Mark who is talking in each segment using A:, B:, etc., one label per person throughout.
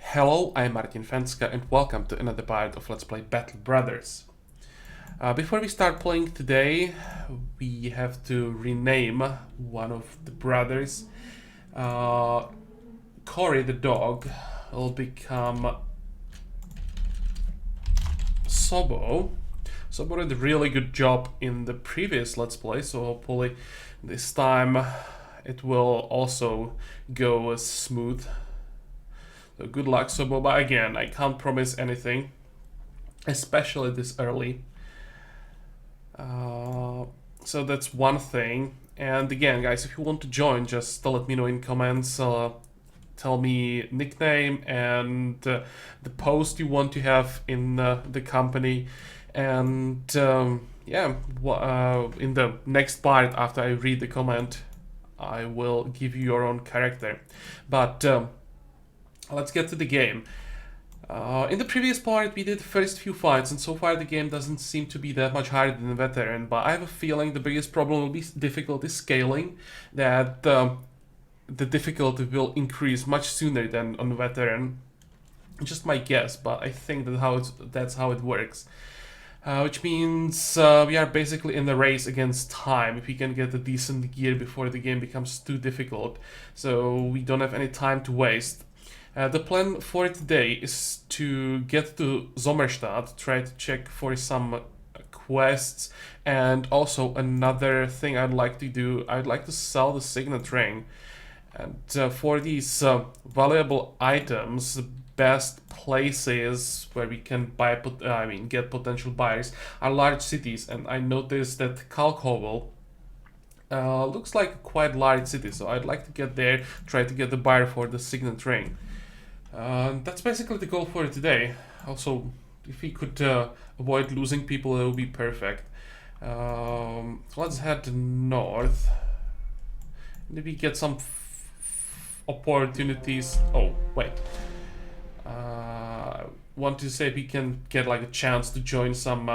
A: Hello, I'm Martin Fencka and welcome to another part of Let's Play Battle Brothers. Before we start playing today, we have to rename one of the brothers. Cory the dog will become Sobo. Sobo did a really good job in the previous Let's Play, so hopefully this time it will also go as smooth. So good luck, Sobo, but again, I can't promise anything, especially this early. So that's one thing. And again, guys, if you want to join, just let me know in comments. Tell me nickname and the post you want to have in the company. And yeah, in the next part, after I read the comment, I will give you your own character. But let's get to the game. In the previous part, we did the first few fights, and so far the game doesn't seem to be that much harder than a veteran, but I have a feeling the biggest problem will be difficulty scaling, that the difficulty will increase much sooner than on a veteran. Just my guess, but I think that's how it works. Which means we are basically in the race against time, if we can get a decent gear before the game becomes too difficult, so we don't have any time to waste. The plan for today is to get to Sommerstadt, try to check for some quests, and also another thing I'd like to do, I'd like to sell the signet ring. And for these valuable items, the best places where we can buy, get potential buyers are large cities, and I noticed that Kalkhovel looks like a quite large city, so I'd like to get there, try to get the buyer for the signet ring. That's basically the goal for today. Also, if we could avoid losing people, it would be perfect. So let's head north. Maybe get some opportunities. Oh, wait. Want to say if we can get like a chance to join some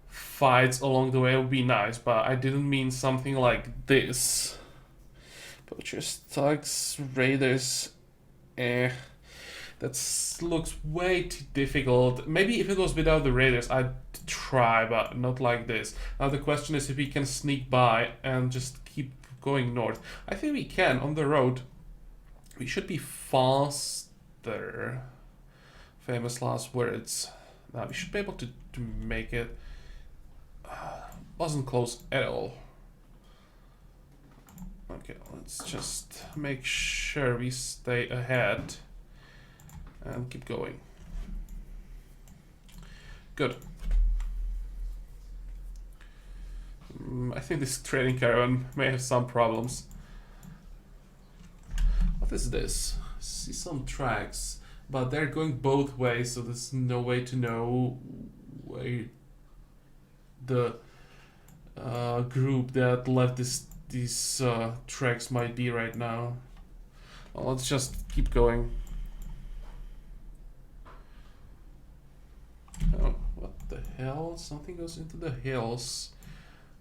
A: fights along the way, it would be nice, but I didn't mean something like this. Poachers, thugs, raiders. That looks way too difficult. Maybe if it was without the raiders, I'd try, but not like this. Now the question is if we can sneak by and just keep going north. I think we can. On the road, we should be faster. Famous last words. Now we should be able to make it. Wasn't close at all. Okay, let's just make sure we stay ahead and keep going. Good. I think this trading caravan may have some problems. What is this? I see some tracks, but they're going both ways, so there's no way to know where the group that left these tracks might be right now. Well, let's just keep going. Oh, what the hell? Something goes into the hills.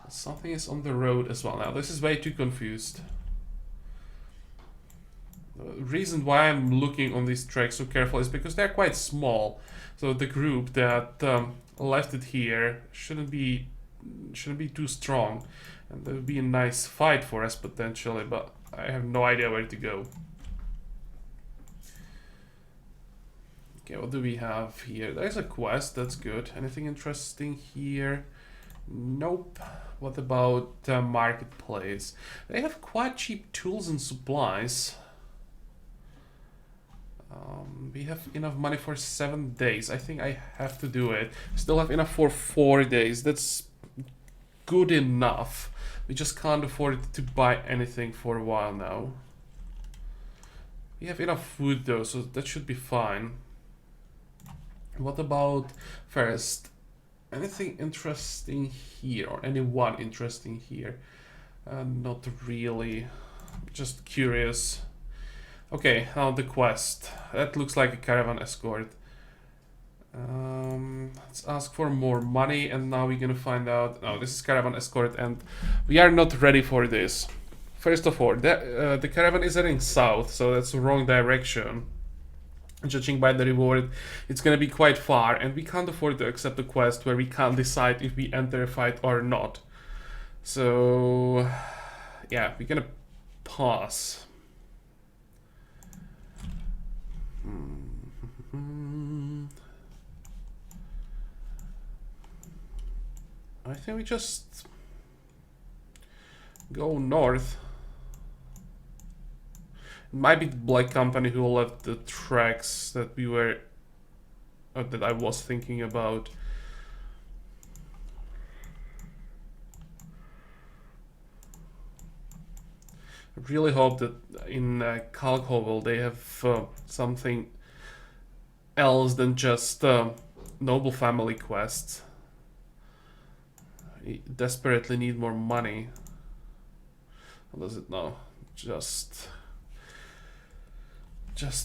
A: Something is on the road as well. Now, this is way too confused. The reason why I'm looking on these tracks so carefully is because they're quite small. So the group that left it here shouldn't be too strong. And that would be a nice fight for us potentially, but I have no idea where to go. Okay, what do we have here? There's a quest, that's good. Anything interesting here? Nope. What about marketplace? They have quite cheap tools and supplies. We have enough money for 7 days. I think I have to do it. Still have enough for 4 days. That's good enough. We just can't afford to buy anything for a while now. We have enough food though, so that should be fine. What about first? Anything interesting here, or anyone interesting here? Not really. Just curious. Okay, now the quest. That looks like a caravan escort. Let's ask for more money, and now we're gonna find out. No, this is caravan escort, and we are not ready for this. First of all, the caravan is heading south, so that's the wrong direction. Judging by the reward, it's gonna be quite far, and we can't afford to accept a quest where we can't decide if we enter a fight or not. So, yeah, we're gonna pause. I think we just go north. It might be the Black Company who left the tracks that we were, that I was thinking about. I really hope that in Kalkovel they have something else than just noble family quests. We desperately need more money. What does it know? Just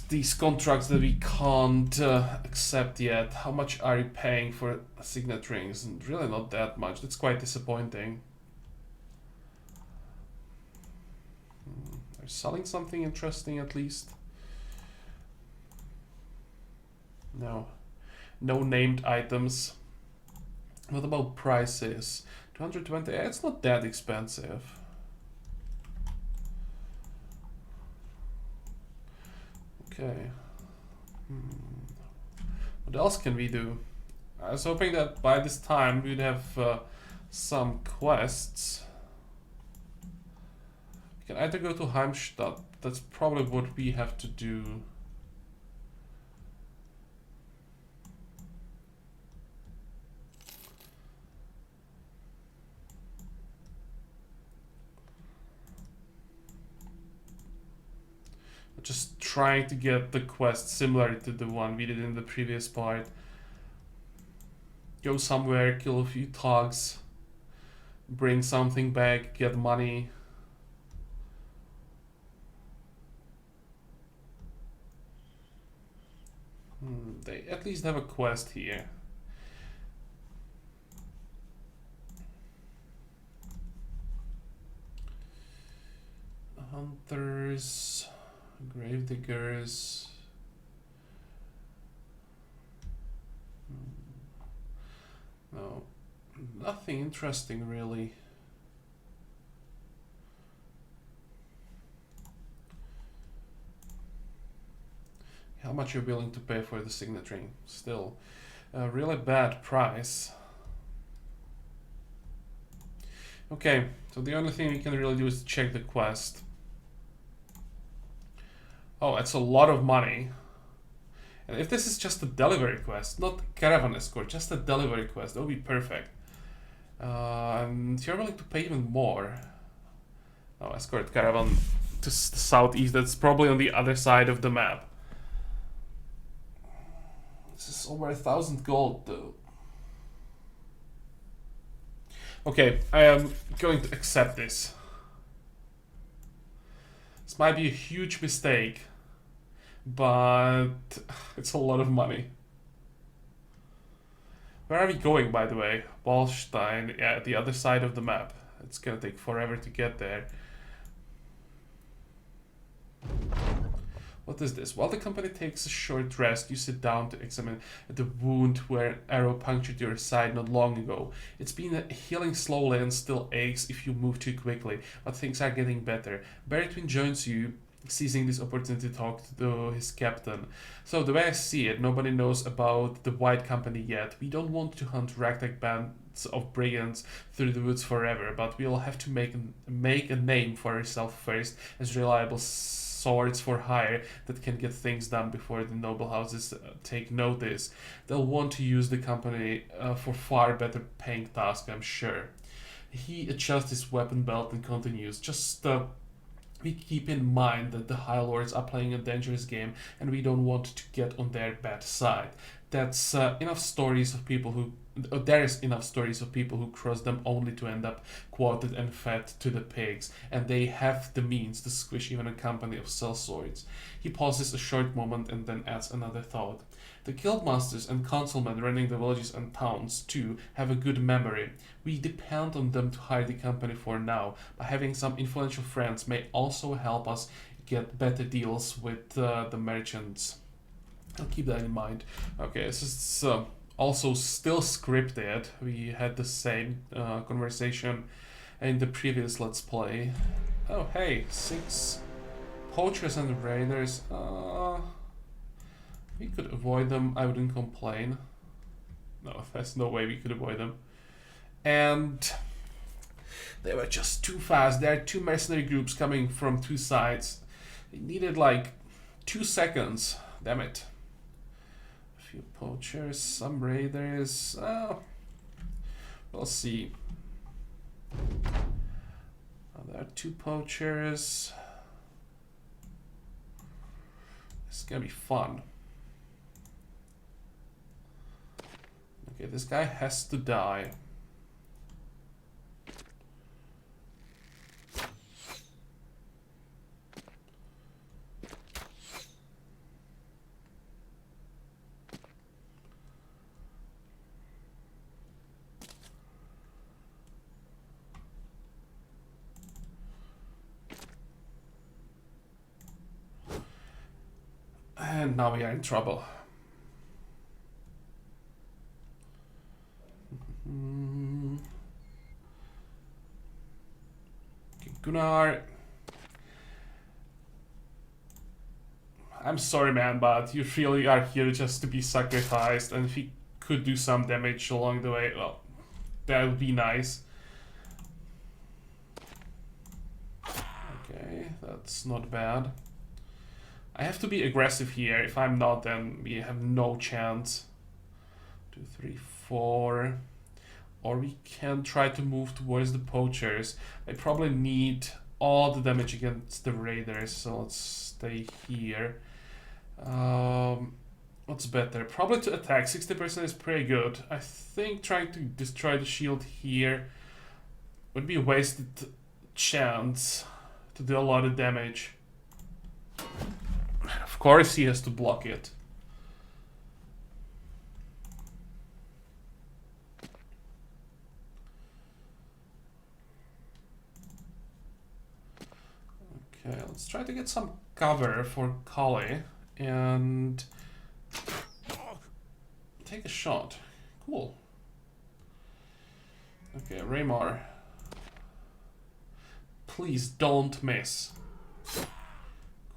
A: these contracts that we can't accept yet. How much are you paying for signet rings? And really not that much. That's quite disappointing. Are selling something interesting at least? No. No named items. What about prices? 220. It's not that expensive. Okay. What else can we do? I was hoping that by this time we'd have some quests. We can either go to Heimstadt. That's probably what we have to do. Just trying to get the quest similar to the one we did in the previous part. Go somewhere, kill a few thugs, bring something back, get money. They at least have a quest here. Hunters, gravediggers. No, nothing interesting really. How much you're willing to pay for the signet ring? Still, a really bad price. Okay, so the only thing we can really do is check the quest. Oh, it's a lot of money. And if this is just a delivery quest, not caravan escort, just a delivery quest, that would be perfect. And you're willing to pay even more. Oh, escort caravan to the southeast, that's probably on the other side of the map. This is over 1,000 gold though. Okay, I am going to accept this. This might be a huge mistake, but it's a lot of money. Where are we going, by the way? Wallstein, yeah, the other side of the map. It's gonna take forever to get there. What is this? While the company takes a short rest, you sit down to examine the wound where an arrow punctured your side not long ago. It's been healing slowly and still aches if you move too quickly, but things are getting better. Bertwin joins you, seizing this opportunity to talk to his captain. So the way I see it, nobody knows about the White Company yet. We don't want to hunt ragtag bands of brigands through the woods forever, but we'll have to make a name for ourselves first as reliable swords for hire that can get things done before the noble houses take notice. They'll want to use the company for far better paying tasks, I'm sure. He adjusts his weapon belt and continues. We keep in mind that the High Lords are playing a dangerous game and we don't want to get on their bad side. That's enough stories of people who there is enough stories of people who cross them only to end up quoted and fed to the pigs, and they have the means to squish even a company of sellswords. He pauses a short moment and then adds another thought. The guildmasters and councilmen running the villages and towns, too, have a good memory. We depend on them to hire the company for now, but having some influential friends may also help us get better deals with the merchants. I'll keep that in mind. Okay, this is also still scripted. We had the same conversation in the previous Let's Play. Oh, hey, 6 poachers and raiders. We could avoid them. I wouldn't complain. No, there's no way we could avoid them. And they were just too fast. There are 2 mercenary groups coming from 2 sides. They needed like 2 seconds. Damn it. A few poachers, some raiders. We'll see. There are 2 poachers. It's gonna be fun. Okay, this guy has to die. And now we are in trouble. Okay, Gunnar. I'm sorry, man, but you really are here just to be sacrificed, and if he could do some damage along the way, well, that would be nice. Okay, that's not bad. I have to be aggressive here. If I'm not, then we have no chance. 2, 3, 4. Or we can try to move towards the poachers. I probably need all the damage against the raiders, so let's stay here. What's better? Probably to attack. 60% is pretty good. I think trying to destroy the shield here would be a wasted chance to do a lot of damage. Of course he has to block it. Okay, let's try to get some cover for Kali and take a shot. Cool. Okay, Raymar. Please don't miss.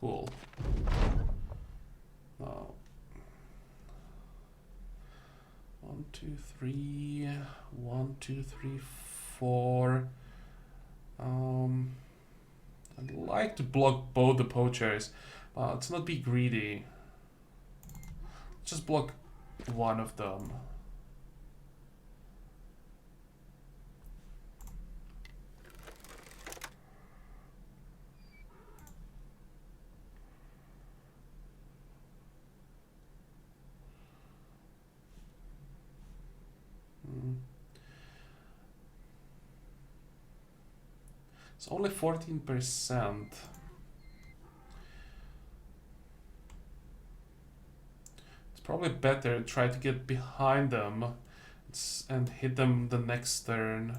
A: Cool. Now, 1, 2, 3. 1, 2, 3, 4. I'd like to block both the poachers, but let's not be greedy. Just block one of them. It's only 14%. It's probably better to try to get behind them and hit them the next turn.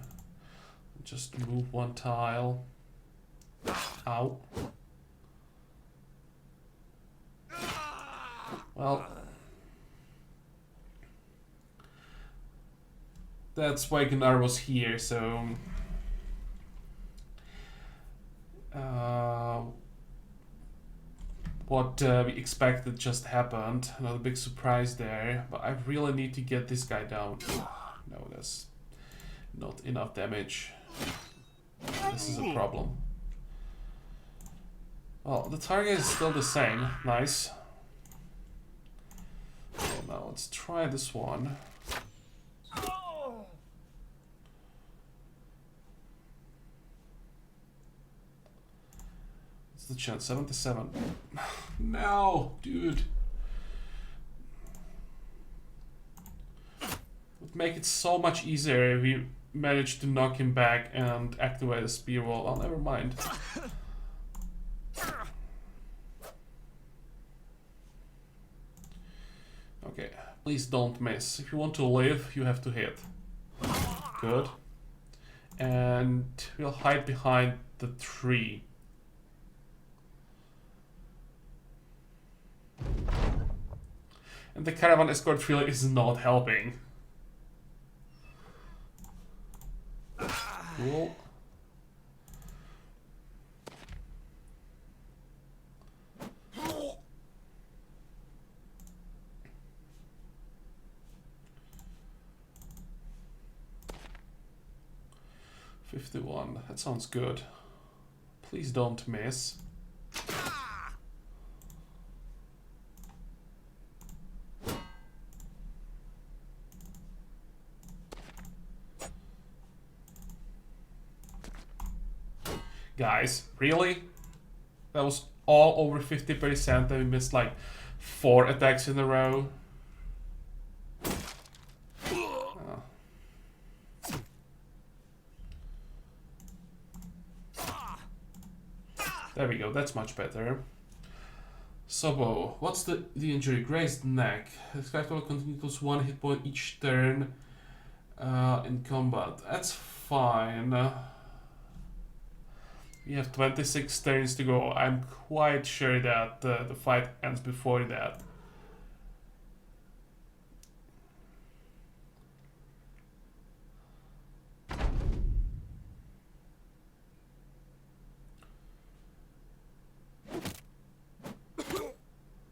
A: Just move 1 tile. Ow. Well, that's why Gunnar was here, so what we expected just happened. Not a big surprise there, but I really need to get this guy down. No, that's not enough damage. This is a problem. Well, the target is still the same. Nice. Okay, now let's try this one. What's the chance? 77. No, dude. Would make it so much easier if we managed to knock him back and activate a spear wall. Oh, never mind. Okay, please don't miss. If you want to live, you have to hit. Good. And we'll hide behind the tree. And the caravan escort really is not helping. Cool. $51. That sounds good. Please don't miss. Guys, really? That was all over 50% and we missed like 4 attacks in a row. Oh. There we go, that's much better. Sobo, what's the injury? Grazed neck. This character will continue to lose 1 hit point each turn in combat. That's fine. We have 26 turns to go. I'm quite sure that the fight ends before that.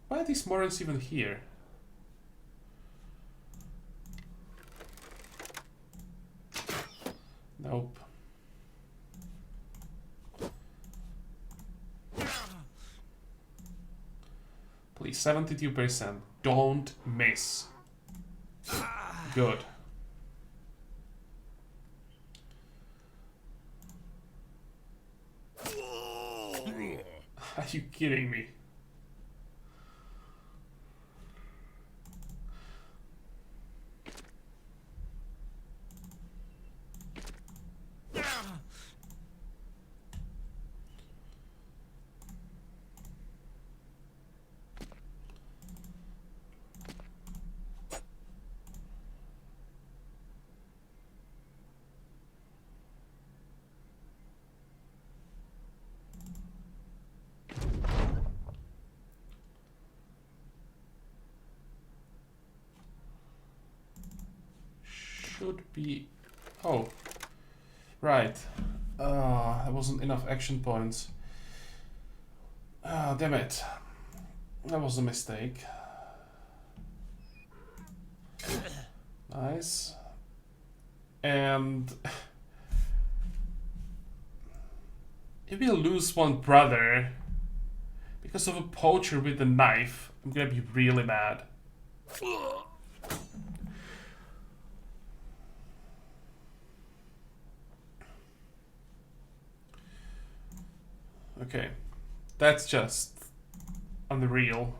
A: Why are these morons even here? Nope. Please, 72%. Don't miss. Good. Are you kidding me? Should be... Oh. Right. There wasn't enough action points. Damn it. That was a mistake. Nice. And... if we lose one brother because of a poacher with a knife, I'm gonna be really mad. Okay, that's just unreal.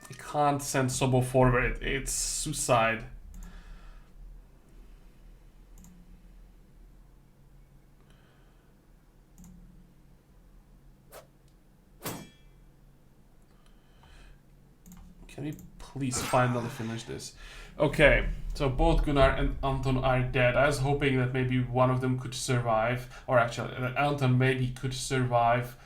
A: I can't send Sobo forward, it's suicide. Can we please finally finish this? Okay, so both Gunnar and Anton are dead. I was hoping that maybe one of them could survive, or actually that Anton maybe could survive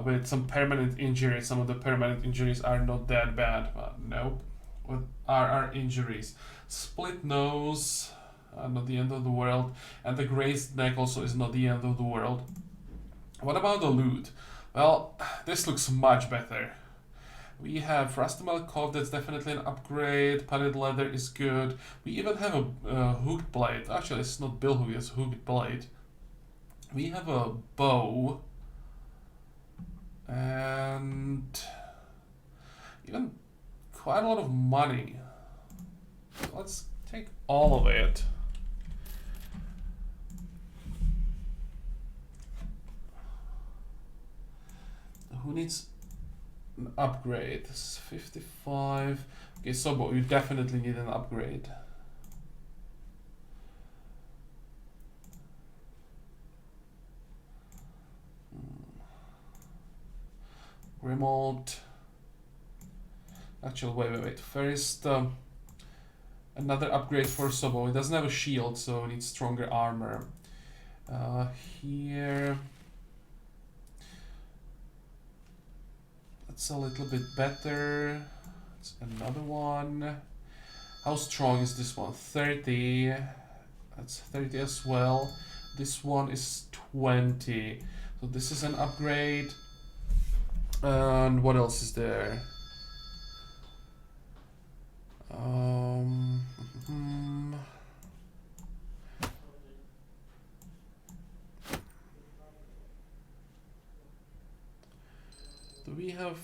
A: with some permanent injuries. Some of the permanent injuries are not that bad, but nope. What are our injuries? Split nose, not the end of the world, and the grazed neck also is not the end of the world. What about the loot? Well, this looks much better. We have Rastamalkov, that's definitely an upgrade. Padded leather is good. We even have a hooked blade. Actually, it's not billhook, it's hooked blade. We have a bow. And even quite a lot of money. Let's take all of it. Who needs an upgrade? This is 55. Okay, Sobo, you definitely need an upgrade. Remote. Actually, wait. First, another upgrade for Sobo. It doesn't have a shield, so it needs stronger armor. Here. That's a little bit better. That's another one. How strong is this one? 30. That's 30 as well. This one is 20. So this is an upgrade. And what else is there? Do we have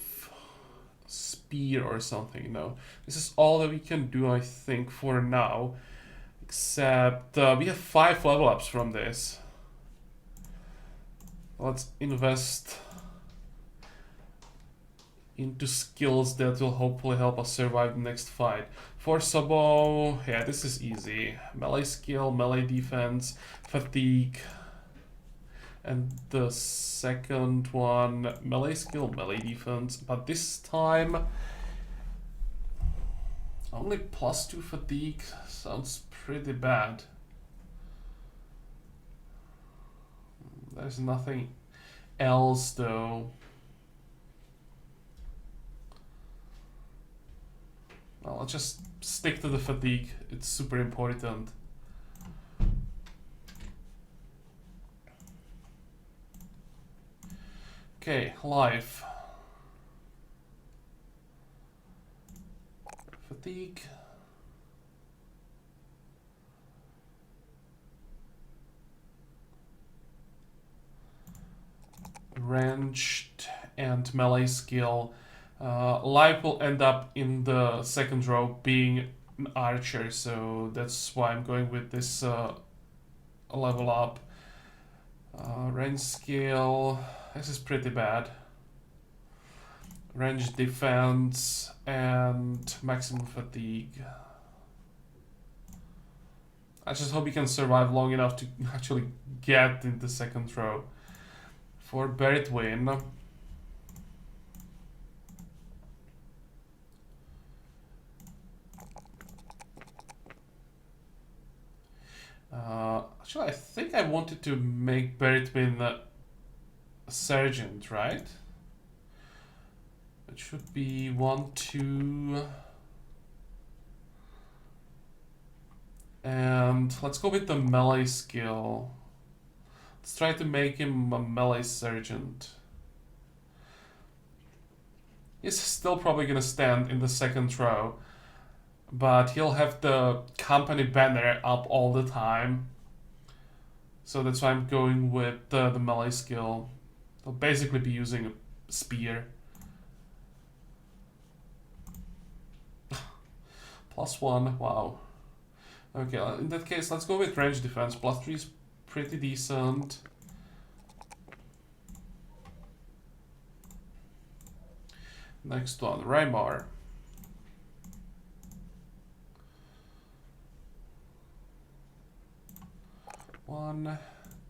A: spear or something? No. This is all that we can do, I think, for now. Except we have 5 level ups from this. Let's invest into skills that will hopefully help us survive the next fight. For Sabo, yeah, this is easy. Melee skill, melee defense, fatigue. And the second one, melee skill, melee defense. But this time, only +2 fatigue sounds pretty bad. There's nothing else though. Well, let's just stick to the fatigue. It's super important. Okay, life. Fatigue. Ranged and melee skill. Life will end up in the second row being an archer, so that's why I'm going with this level up. Range skill, this is pretty bad. Range defense and maximum fatigue. I just hope he can survive long enough to actually get in the second row. For Buried Win, actually I think I wanted to make Buried Win a sergeant, right? It should be 1, 2, and let's go with the melee skill. Let's try to make him a melee sergeant. He's still probably gonna stand in the second row, but he'll have the company banner up all the time. So that's why I'm going with the melee skill. He'll basically be using a spear. +1, wow. Okay, in that case, let's go with range defense. +3 is pretty decent. Next one, Raimar. One,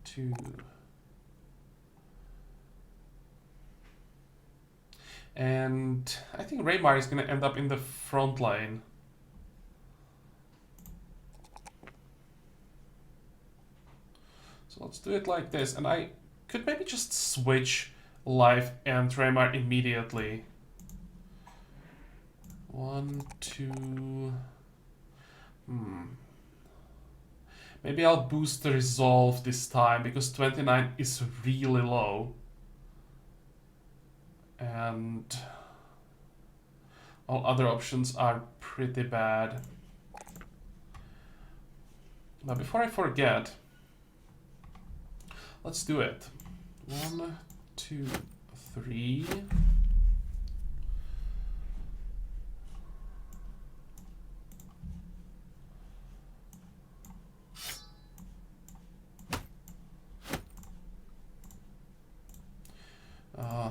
A: two. And I think Raimar is gonna end up in the front line. So let's do it like this, and I could maybe just switch Life and Raimar immediately. 1, 2. Maybe I'll boost the resolve this time because 29 is really low. And all other options are pretty bad. Now before I forget, let's do it. 1, 2, 3.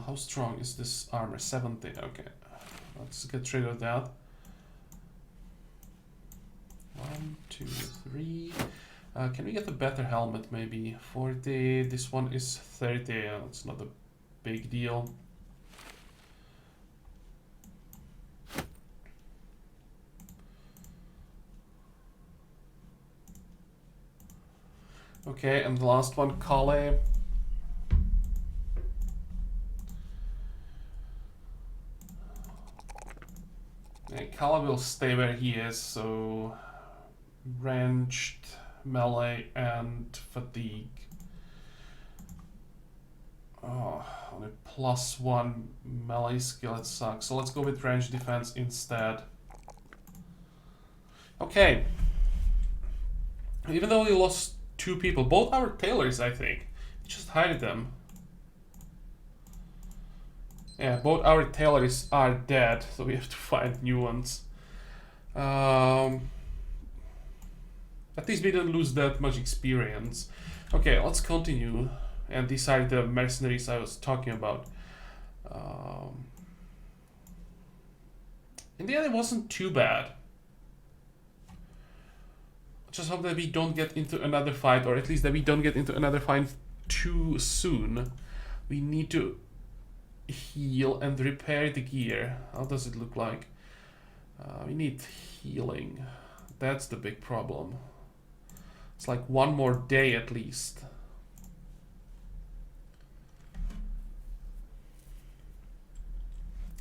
A: How strong is this armor? 70. Okay, let's get rid of that. 1, 2, 3. Can we get a better helmet? Maybe 40. This one is 30. It's not a big deal. Okay, and the last one, Kale. Okay, Kale will stay where he is, so ranged, melee, and fatigue. Oh, only +1 melee skill, it sucks. So let's go with ranged defense instead. Okay. Even though we lost 2 people, both our tailors, I think. Just hide them. Yeah, both our tailors are dead, so we have to find new ones. At least we didn't lose that much experience. Okay, let's continue. And these are the mercenaries I was talking about. In the end, it wasn't too bad. Just hope that we don't get into another fight, or at least that we don't get into another fight too soon. We need to heal and repair the gear. How does it look like? We need healing. That's the big problem. It's like 1 more day at least.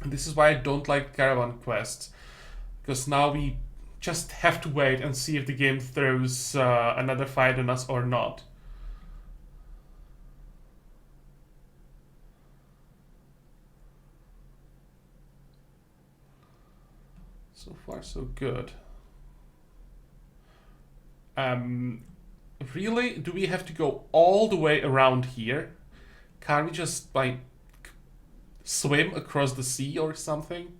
A: And this is why I don't like caravan quests, because now we just have to wait and see if the game throws another fight on us or not. So far, so good. Really? Do we have to go all the way around here? Can't we just, like, swim across the sea or something?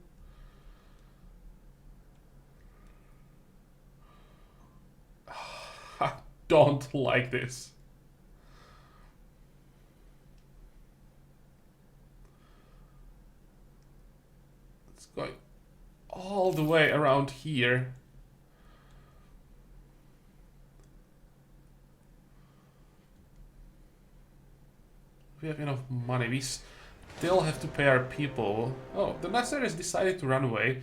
A: I don't like this. It's going all the way around here. We have enough money. We still have to pay our people. Oh, the mercenaries decided to run away.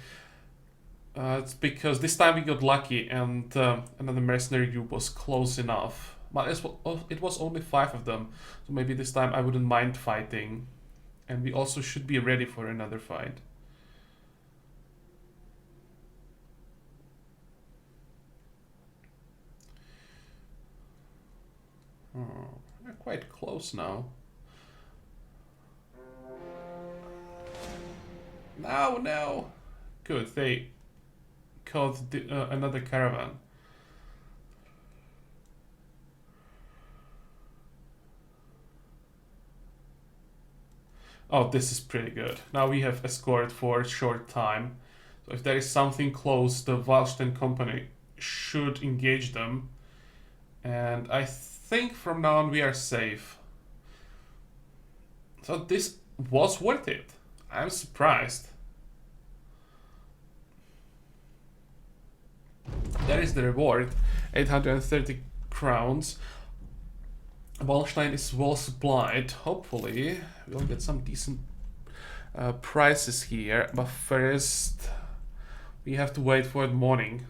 A: It's because this time we got lucky and another mercenary group was close enough. But it was only 5 of them, so maybe this time I wouldn't mind fighting. And we also should be ready for another fight. Oh, we're quite close now. No! Good, they caught another caravan. Oh, this is pretty good. Now we have escort for a short time. So if there is something close, the Wallstein company should engage them. And I think from now on we are safe. So this was worth it. I'm surprised. That is the reward. 830 crowns. Wallstein is well supplied. Hopefully we'll get some decent prices here. But first we have to wait for the morning.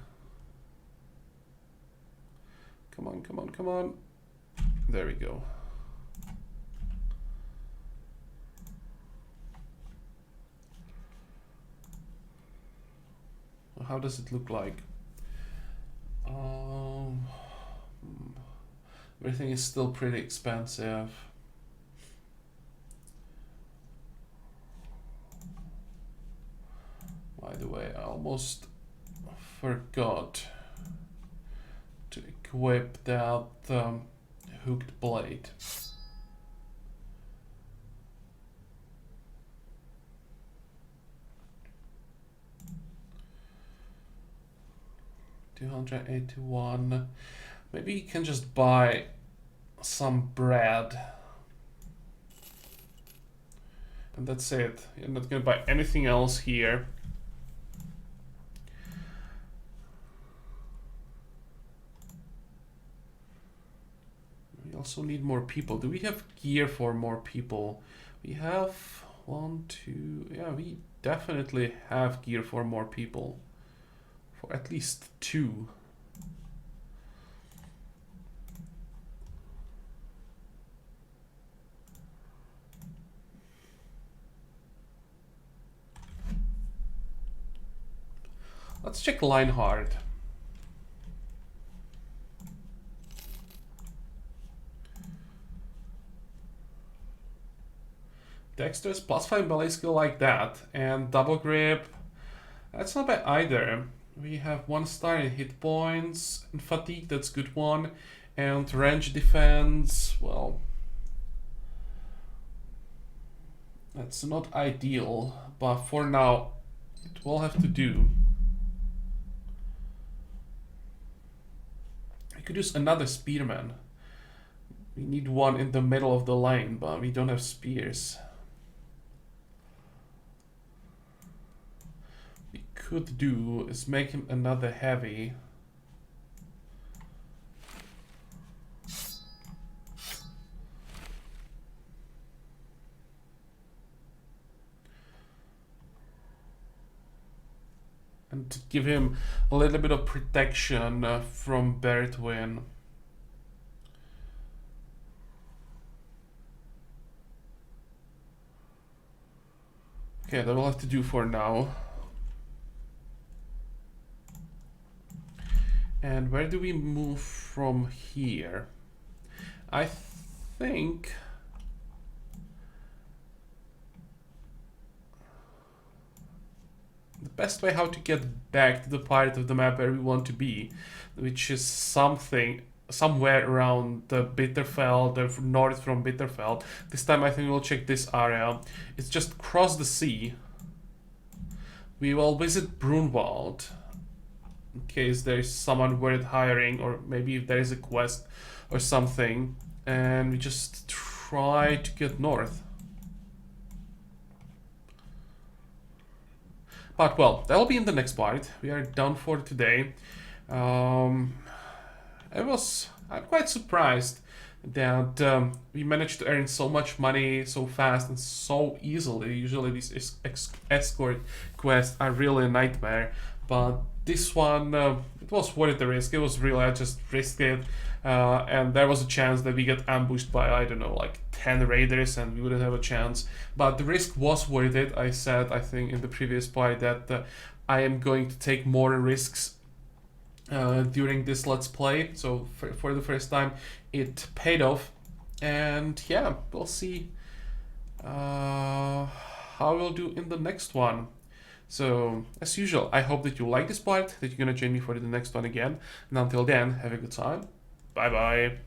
A: Come on. There we go. How does it look like? Everything is still pretty expensive. By the way, I almost forgot to equip that hooked blade. $281. Maybe you can just buy some bread. And that's it. You're not gonna buy anything else here. We also need more people. Do we have gear for more people? We have 1, 2. Yeah, we definitely have gear for more people. For at least 2. Let's check Lionheart. Dexter's +5 melee skill like that, and double grip. That's not bad either. We have 1 star in hit points, and fatigue, that's good one. And range defense, well, that's not ideal, but for now, it will have to do. I could use another spearman. We need one in the middle of the lane, but we don't have spears. We could do is make him another heavy. And to give him a little bit of protection from Bertwin. Okay, that will have to do for now. And where do we move from here? I think... the best way how to get back to the part of the map where we want to be, which is somewhere around the Bitterfeld, north from Bitterfeld. This time I think we'll check this area. It's just cross the sea. We will visit Brunwald in case there is someone worth hiring, or maybe if there is a quest or something, and we just try to get north. But well, that'll be in the next part. We are done for today. I'm quite surprised that we managed to earn so much money so fast and so easily. Usually these escort quests are really a nightmare, but this one, it was worth the risk. It was really, I just risked it, and there was a chance that we get ambushed by, I don't know, like 10 raiders and we wouldn't have a chance. But the risk was worth it. I said, I think in the previous part, that I am going to take more risks during this Let's Play. So for the first time, it paid off. And yeah, we'll see how we'll do in the next one. So, as usual, I hope that you like this part, that you're gonna join me for the next one again. And until then, have a good time. Bye bye.